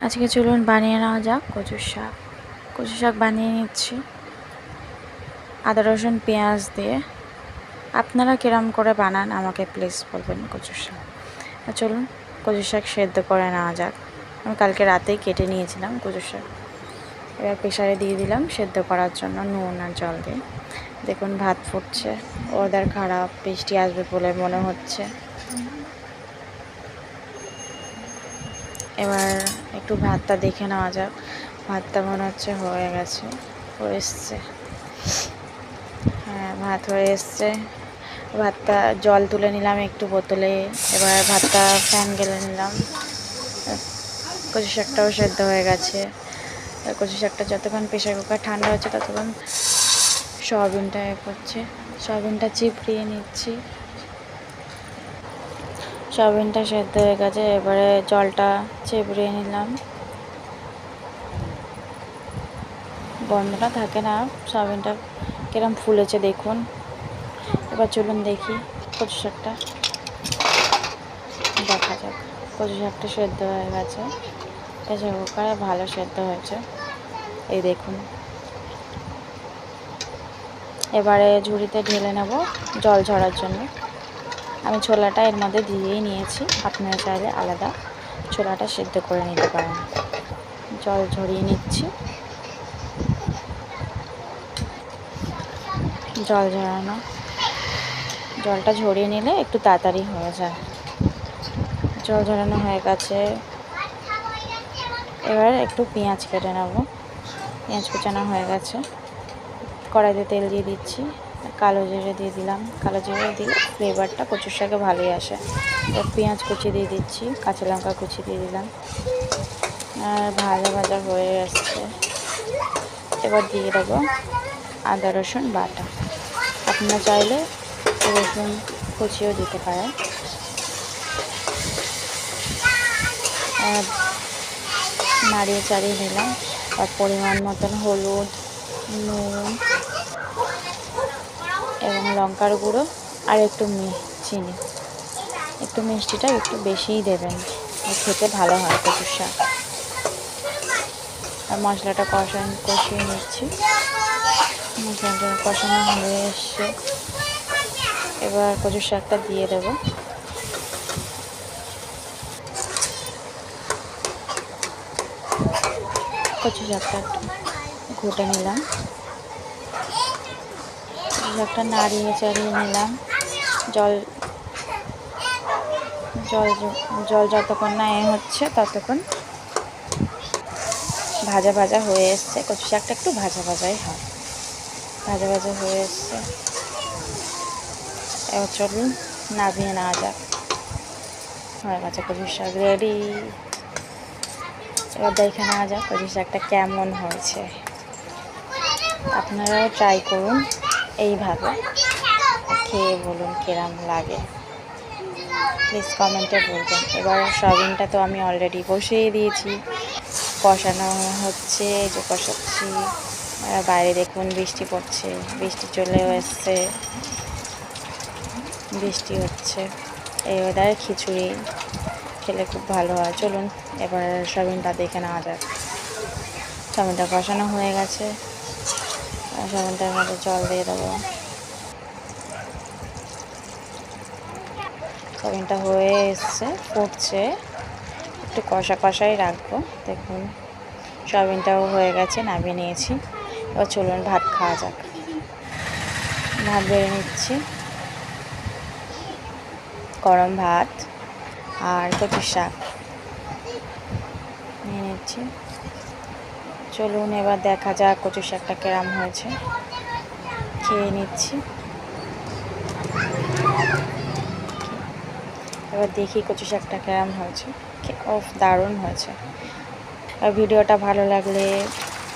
আজকে চলুন বানিয়ে নেওয়া যাক কচুর শাক। কচু শাক বানিয়ে নিচ্ছি আদা রসুন পেঁয়াজ দিয়ে। আপনারা কিরম করে বানান আমাকে প্লিজ বলবেন কচুর শাক। চলুন কচুর শাক সেদ্ধ করে নেওয়া যাক। আমি কালকে রাতেই কেটে নিয়েছিলাম কচুর শাক। এবার প্রেসারে দিয়ে দিলাম সেদ্ধ করার জন্য নুন আর জল দিয়ে। দেখুন ভাত ফুটছে, ওয়েদার খারাপ, বৃষ্টি আসবে বলে মনে হচ্ছে। এবার একটু ভাতটা দেখে নেওয়া যাক। ভাতটা মনে হচ্ছে হয়ে গেছে, হয়ে এসছে। হ্যাঁ, ভাত হয়ে এসছে। ভাতটা জল তুলে নিলাম একটু বোতলে। এবার ভাতটা ফ্যান গেলে নিলাম। কচু শাকটাও সেদ্ধ হয়ে গেছে। কচু শাকটা যতক্ষণ প্রেশার কুকার ঠান্ডা হচ্ছে ততক্ষণ সয়াবিনটা করছে। সয়াবিনটা চিপড়িয়ে নিচ্ছি। সয়াবিনটা সেদ্ধ হয়ে গেছে, এবারে জলটা চিপড়িয়ে নিলাম। গন্ধটা থাকে না। সয়াবিনটা কিরম ফুলেছে দেখুন। এবার চলুন দেখি কচু শাকটা দেখা যাক। কচু শাকটা সেদ্ধ হয়ে গেছে, প্রেসার কুকারে ভালো সেদ্ধ হয়েছে, এই দেখুন। এবারে ঝুড়িতে ঢেলে নেব জল ঝরার জন্য। আমি ছোলাটা এর মধ্যে দিয়েই নিয়েছি, আপনারা চাইলে আলাদা ছোলাটা সেদ্ধ করে নিতে পারেন। জল ঝরিয়ে নিচ্ছি। জল ঝরানো, জলটা ঝরিয়ে নিলে একটু তাড়াতাড়ি হয়ে যায়। জল ঝরানো হয়ে গেছে। এবার একটু পেঁয়াজ কেটে নেব। পেঁয়াজ কুচানো হয়ে গেছে। কড়াইতে তেল দিয়ে দিচ্ছি, কালো জিরে দিয়ে দিলাম। কালো জিরে দিলে ফ্লেভারটা কচুর শাকে ভালোই আসে। এবার পেঁয়াজ কুচি দিয়ে দিচ্ছি, কাঁচা লঙ্কা কুচি দিয়ে দিলাম। আর ভাজা ভাজা হয়ে আসছে। এবার দিয়ে দেবো আদা রসুন বাটা। আপনারা চাইলে রসুন কুচিও দিতে পারেন। নাড়িয়ে চাড়িয়ে নিলাম। আর পরিমাণ মতন হলুদ, নুন এবং লঙ্কার গুঁড়ো আর একটু চিনি। একটু মিষ্টিটা একটু বেশিই দেবেন, খেতে ভালো হয় কচুর শাক। আর মশলাটা কষিয়ে নিচ্ছি। মশলাটা কষানো হয়ে এসছে। এবার কচুর শাকটা দিয়ে দেব। কচু শাকটা একটু ঘুটে নিলাম। কচু শাকটা নাড়িয়ে চাড়িয়ে নিলাম। জল যতক্ষণ না হচ্ছে ততক্ষণ ভাজা ভাজা হয়ে এসছে। কচু শাকটা একটু ভাজা ভাজাই হয়। ভাজা ভাজা হয়ে এসছে। এবার চলুন নামিয়ে নেওয়া যাক। হয়ে গেছে কচুর শাক রেডি। এবার দেখে নেওয়া যাক কচুর শাকটা কেমন হয়েছে। আপনারাও ট্রাই করুন এইভাবে, খেয়ে বলুন কিরম লাগে, প্লিজ কমেন্টে বলবেন। এবার সয়াবিনটা তো আমি অলরেডি বসিয়ে দিয়েছি, কষানো হচ্ছে, যে কষাচ্ছি। বাইরে দেখুন বৃষ্টি পড়ছে, বৃষ্টি চলেও এসছে, বৃষ্টি হচ্ছে। এই ওয়েদারে খিচুড়ি খেলে খুব ভালো হয়। চলুন এবার সয়াবিনটা দেখে নেওয়া যাক। সয়াবিনটা কষানো হয়ে গেছে। সয়াবিনটার মধ্যে জল দিয়ে দেবো। সয়াবিনটা হয়ে এসছে, ফুটছে, একটু কষা কষাই রাখবো। দেখুন সয়াবিনটাও হয়ে গেছে, নামিয়ে নিয়েছি। এবার চলুন ভাত খাওয়া যাক। ভাত বেড়ে নিচ্ছি, গরম ভাত আর কচুর শাক নিয়ে নিচ্ছি। চলুন এবার দেখা যাক কচুর শাকটা কেরম হয়েছে, খেয়ে নিচ্ছি। এবার দেখি কচু শাকটা কেরম হয়েছে। দারুণ হয়েছে। আর ভিডিওটা ভালো লাগলে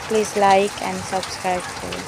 প্লিজ লাইক অ্যান্ড সাবস্ক্রাইব করুন।